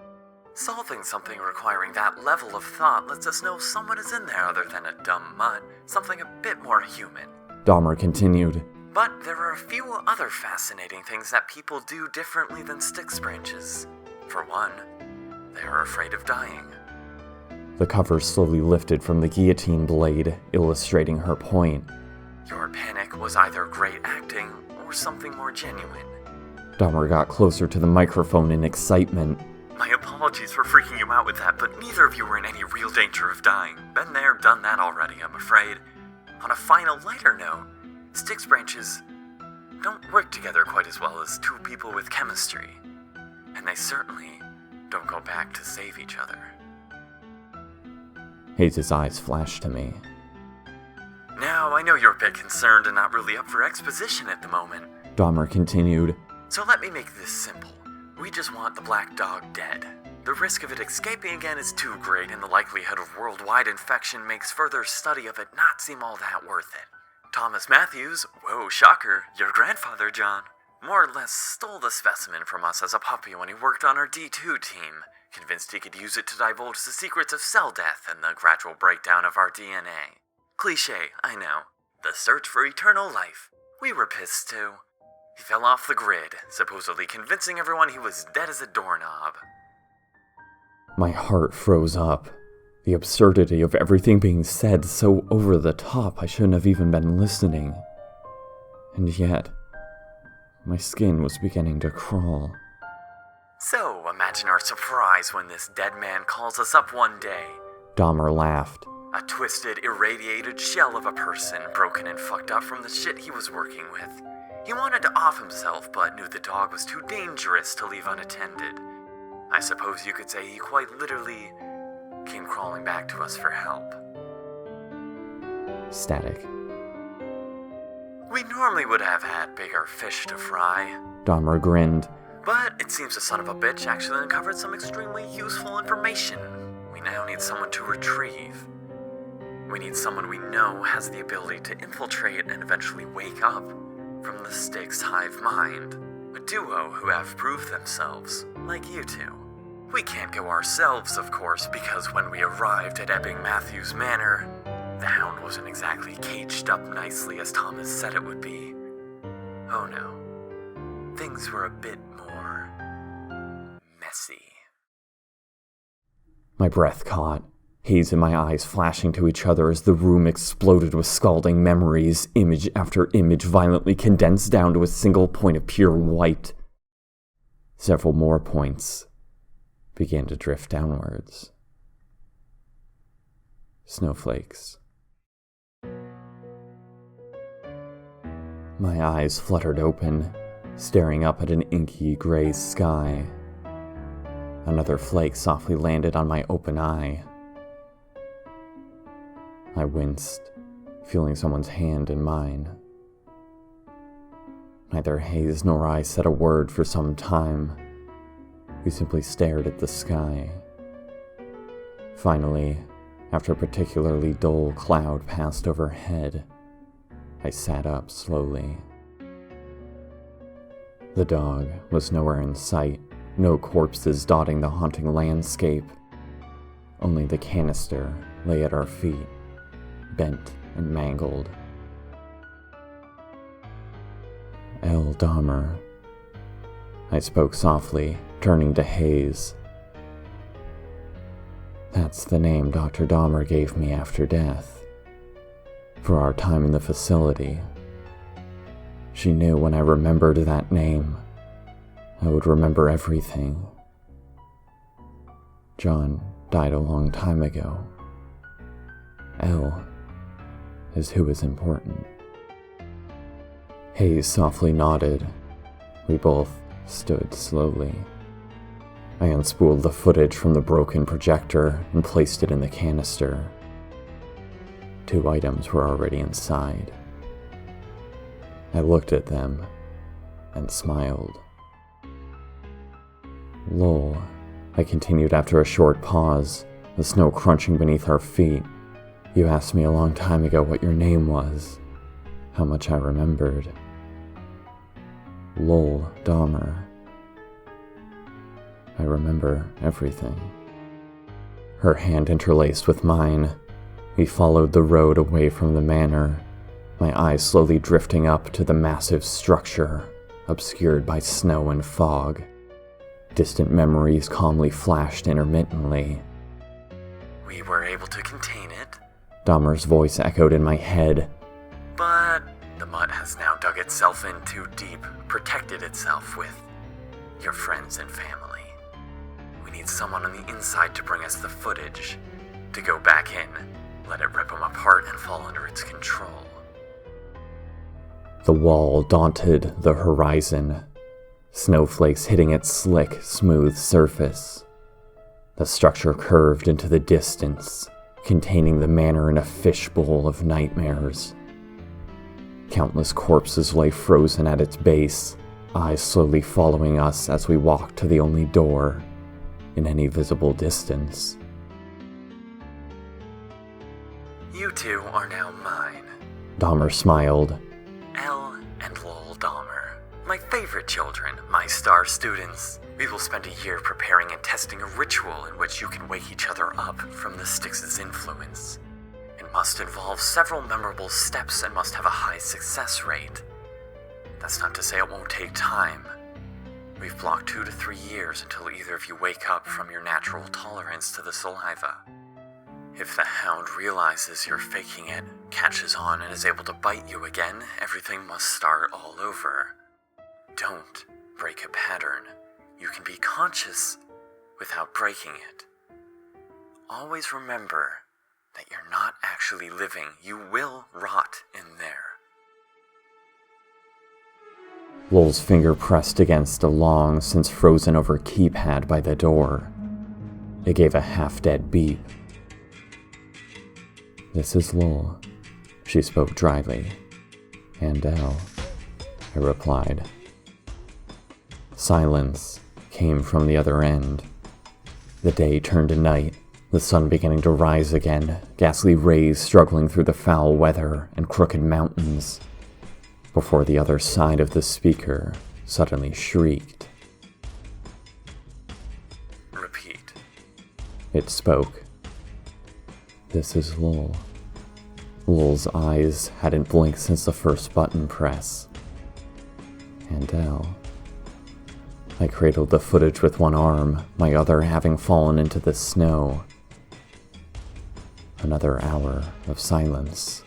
Solving something requiring that level of thought lets us know someone is in there other than a dumb mutt, something a bit more human. Dahmer continued. But there are a few other fascinating things that people do differently than Styx branches. For one, they are afraid of dying. The cover slowly lifted from the guillotine blade, illustrating her point. Your panic was either great acting or something more genuine. Dahmer got closer to the microphone in excitement. My apologies for freaking you out with that, but neither of you were in any real danger of dying. Been there, done that already, I'm afraid. On a final, lighter note, Styx branches don't work together quite as well as two people with chemistry. And they certainly don't go back to save each other. Haze's eyes flashed to me. Now, I know you're a bit concerned and not really up for exposition at the moment. Dahmer continued. So let me make this simple. We just want the black dog dead. The risk of it escaping again is too great, and the likelihood of worldwide infection makes further study of it not seem all that worth it. Thomas Matthews, whoa, shocker, your grandfather, John, more or less stole the specimen from us as a puppy when he worked on our D2 team, convinced he could use it to divulge the secrets of cell death and the gradual breakdown of our DNA. Cliché, I know. The search for eternal life. We were pissed too. He fell off the grid, supposedly convincing everyone he was dead as a doorknob. My heart froze up. The absurdity of everything being said so over the top I shouldn't have even been listening. And yet, my skin was beginning to crawl. So, imagine our surprise when this dead man calls us up one day. Dahmer laughed. A twisted, irradiated shell of a person, broken and fucked up from the shit he was working with. He wanted to off himself, but knew the dog was too dangerous to leave unattended. I suppose you could say he quite literally came crawling back to us for help. Static. We normally would have had bigger fish to fry. Dahmer grinned. But it seems the son of a bitch actually uncovered some extremely useful information we now need someone to retrieve. We need someone we know has the ability to infiltrate and eventually wake up from the Styx hive mind. A duo who have proved themselves, like you two. We can't go ourselves, of course, because when we arrived at Ebbing Matthews Manor, the hound wasn't exactly caged up nicely as Thomas said it would be. Oh no. Things were a bit more messy. My breath caught, haze in my eyes flashing to each other as the room exploded with scalding memories, image after image violently condensed down to a single point of pure white. Several more points began to drift downwards. Snowflakes. My eyes fluttered open, staring up at an inky gray sky. Another flake softly landed on my open eye. I winced, feeling someone's hand in mine. Neither Haze nor I said a word for some time. We simply stared at the sky. Finally, after a particularly dull cloud passed overhead, I sat up slowly. The dog was nowhere in sight, no corpses dotting the haunting landscape. Only the canister lay at our feet, bent and mangled. L. Dahmer. I spoke softly, turning to Haze. That's the name Dr. Dahmer gave me after death. For our time in the facility. She knew when I remembered that name, I would remember everything. John died a long time ago. L is who is important. Haze softly nodded. We both stood slowly. I unspooled the footage from the broken projector and placed it in the canister. 2 items were already inside. I looked at them and smiled. Lol, I continued after a short pause, the snow crunching beneath our feet. You asked me a long time ago what your name was, how much I remembered. Lol Dahmer. I remember everything. Her hand interlaced with mine. We followed the road away from the manor, my eyes slowly drifting up to the massive structure, obscured by snow and fog. Distant memories calmly flashed intermittently. We were able to contain it, Dahmer's voice echoed in my head. but the mud has now dug itself in too deep, protected itself with your friends and family. We need someone on the inside to bring us the footage, to go back in, let it rip them apart and fall under its control. The wall daunted the horizon, snowflakes hitting its slick, smooth surface. The structure curved into the distance, containing the manor in a fishbowl of nightmares. Countless corpses lay frozen at its base, eyes slowly following us as we walked to the only door in any visible distance. You two are now mine. Dahmer smiled. Elle and Lowell Dahmer. My favorite children, my star students. We will spend a year preparing and testing a ritual in which you can wake each other up from the Styx's influence. It must involve several memorable steps and must have a high success rate. That's not to say it won't take time. We've blocked 2 to 3 years until either of you wake up from your natural tolerance to the saliva. If the hound realizes you're faking it, catches on, and is able to bite you again, everything must start all over. Don't break a pattern. You can be conscious without breaking it. Always remember that you're not actually living. You will rot in there. Lowell's finger pressed against a long, since frozen over keypad by the door. It gave a half-dead beep. "This is Lowell," she spoke dryly. "And Elle," I replied. Silence came from the other end. The day turned to night, the sun beginning to rise again, ghastly rays struggling through the foul weather and crooked mountains, before the other side of the speaker suddenly shrieked. Repeat. It spoke. "This is Lowell." Lowell's eyes hadn't blinked since the first button press. "And Elle." I cradled the footage with one arm, my other having fallen into the snow. Another hour of silence.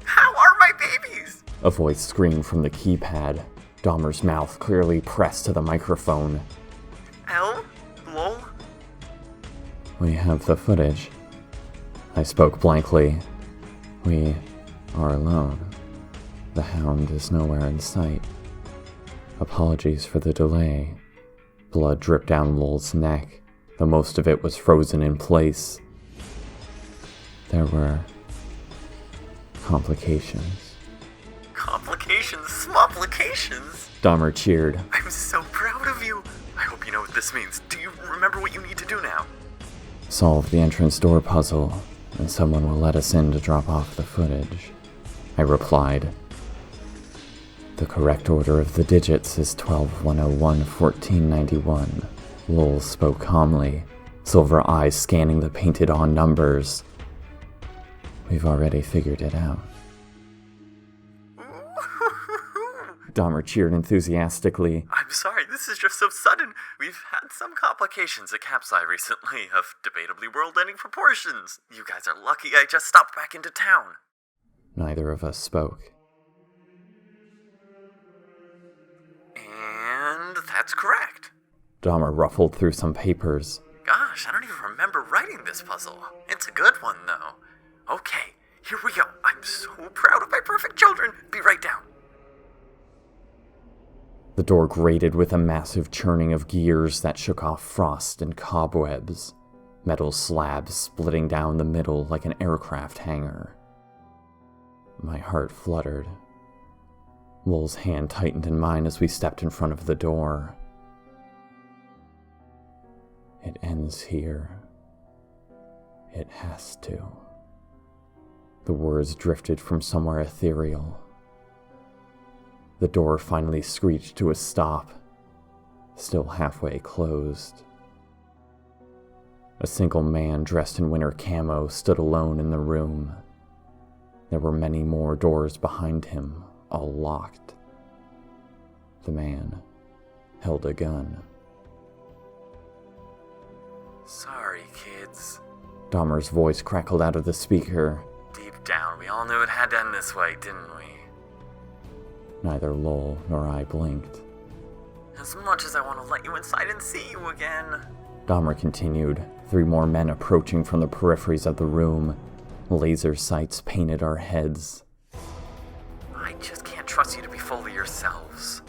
How are my babies? A voice screamed from the keypad, Dahmer's mouth clearly pressed to the microphone. Elle? Lowell? "We have the footage." I spoke blankly. "We are alone. The hound is nowhere in sight. Apologies for the delay." Blood dripped down Lowell's neck, though most of it was frozen in place. "There were complications." Complications? Smopplications? Dahmer cheered. I'm so proud of you. I hope you know what this means. Do you remember what you need to do now? "Solve the entrance door puzzle, and someone will let us in to drop off the footage," I replied. "The correct order of the digits is 12-101-1491. Lowell spoke calmly, silver eyes scanning the painted-on numbers. "We've already figured it out." Dahmer cheered enthusiastically. I'm sorry, this is just so sudden. We've had some complications at Capside recently of debatably world-ending proportions. You guys are lucky I just stopped back into town. Neither of us spoke. And that's correct. Dahmer ruffled through some papers. Gosh, I don't even remember writing this puzzle. It's a good one, though. Okay, here we go. I'm so proud of my perfect children. Be right down. The door grated with a massive churning of gears that shook off frost and cobwebs, metal slabs splitting down the middle like an aircraft hangar. My heart fluttered. Lowell's hand tightened in mine as we stepped in front of the door. "It ends here. It has to." The words drifted from somewhere ethereal. The door finally screeched to a stop, still halfway closed. A single man dressed in winter camo stood alone in the room. There were many more doors behind him, all locked. The man held a gun. Sorry, kids. Dahmer's voice crackled out of the speaker. Deep down, we all knew it had to end this way, didn't we? Neither Lowell nor I blinked. As much as I want to let you inside and see you again. Dahmer continued, 3 more men approaching from the peripheries of the room. Laser sights painted our heads. I just can't trust you to be fully yourselves.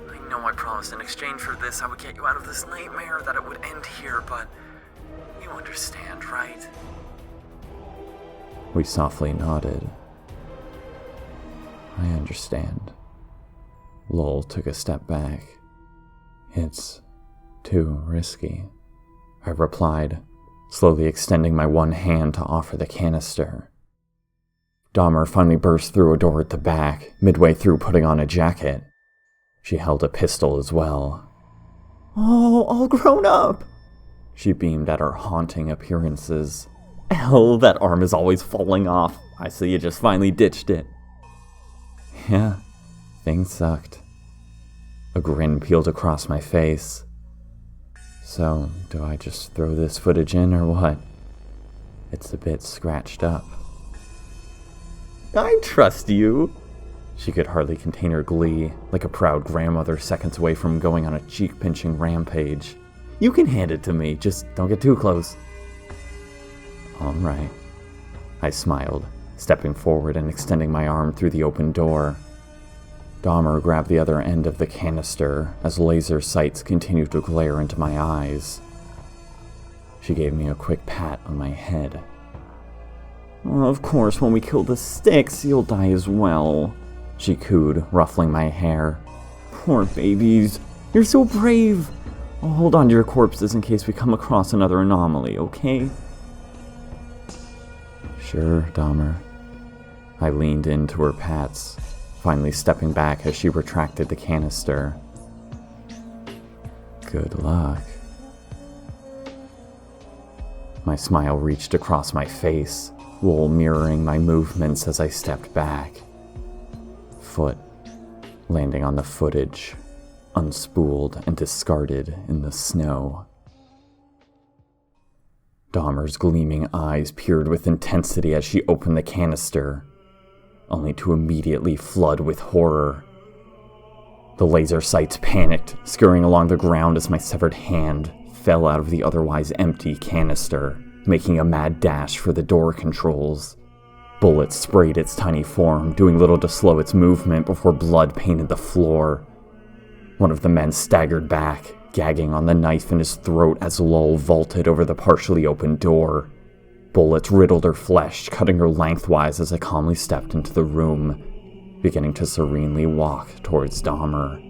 I know I promised in exchange for this I would get you out of this nightmare, that it would end here, but you understand, right? We softly nodded. I understand. Lowell took a step back. It's too risky, I replied, slowly extending my one hand to offer the canister. Dahmer finally burst through a door at the back, midway through putting on a jacket. She held a pistol as well. "Oh, all grown up!" She beamed at our haunting appearances. "Hell, that arm is always falling off. I see you just finally ditched it." Yeah, things sucked. A grin peeled across my face. So, do I just throw this footage in or what? It's a bit scratched up. "I trust you." She could hardly contain her glee, like a proud grandmother seconds away from going on a cheek-pinching rampage. "You can hand it to me, just don't get too close." "All right." I smiled, stepping forward and extending my arm through the open door. Dahmer grabbed the other end of the canister as laser sights continued to glare into my eyes. She gave me a quick pat on my head. "Of course, when we kill the sticks, you'll die as well," she cooed, ruffling my hair. "Poor babies. You're so brave. I'll hold on to your corpses in case we come across another anomaly, okay?" "Sure, Dahmer." I leaned into her pats, finally stepping back as she retracted the canister. "Good luck." My smile reached across my face, Lowell mirroring my movements as I stepped back. Foot landing on the footage, unspooled and discarded in the snow. Dahmer's gleaming eyes peered with intensity as she opened the canister, only to immediately flood with horror. The laser sights panicked, scurrying along the ground as my severed hand fell out of the otherwise empty canister, making a mad dash for the door controls. Bullets sprayed its tiny form, doing little to slow its movement before blood painted the floor. One of the men staggered back, gagging on the knife in his throat as Lowell vaulted over the partially open door. Bullets riddled her flesh, cutting her lengthwise as I calmly stepped into the room, beginning to serenely walk towards Dahmer.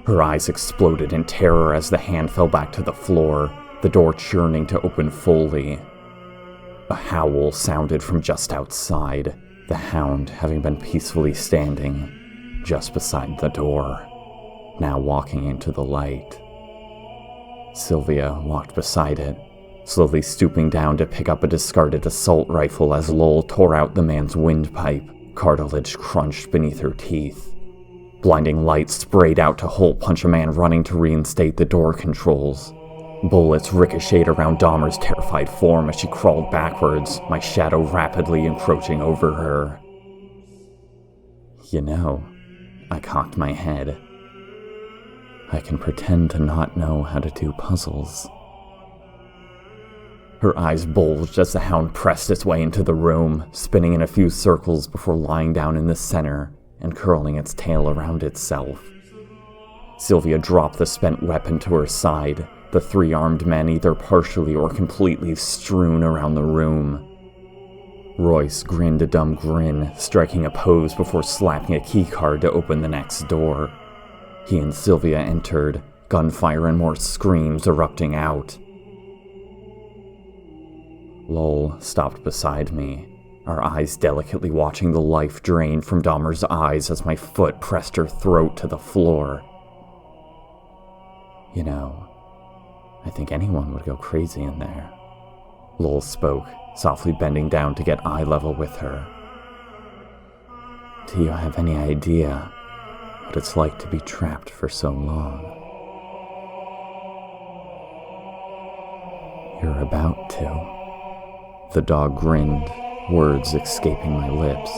Her eyes exploded in terror as the hand fell back to the floor, the door churning to open fully. A howl sounded from just outside, the hound having been peacefully standing just beside the door, now walking into the light. Sylvia walked beside it, slowly stooping down to pick up a discarded assault rifle as Lowell tore out the man's windpipe, cartilage crunched beneath her teeth. Blinding light sprayed out to hole punch a man running to reinstate the door controls. Bullets ricocheted around Dahmer's terrified form as she crawled backwards, my shadow rapidly encroaching over her. "You know," I cocked my head, "I can pretend to not know how to do puzzles." Her eyes bulged as the hound pressed its way into the room, spinning in a few circles before lying down in the center and curling its tail around itself. Sylvia dropped the spent weapon to her side, the 3 armed men either partially or completely strewn around the room. Royce grinned a dumb grin, striking a pose before slapping a keycard to open the next door. He and Sylvia entered, gunfire and more screams erupting out. Lowell stopped beside me, our eyes delicately watching the life drain from Dahmer's eyes as my foot pressed her throat to the floor. You know, I think anyone would go crazy in there. Lowell spoke, softly bending down to get eye level with her. Do you have any idea what it's like to be trapped for so long? You're about to. The dog grinned, words escaping my lips.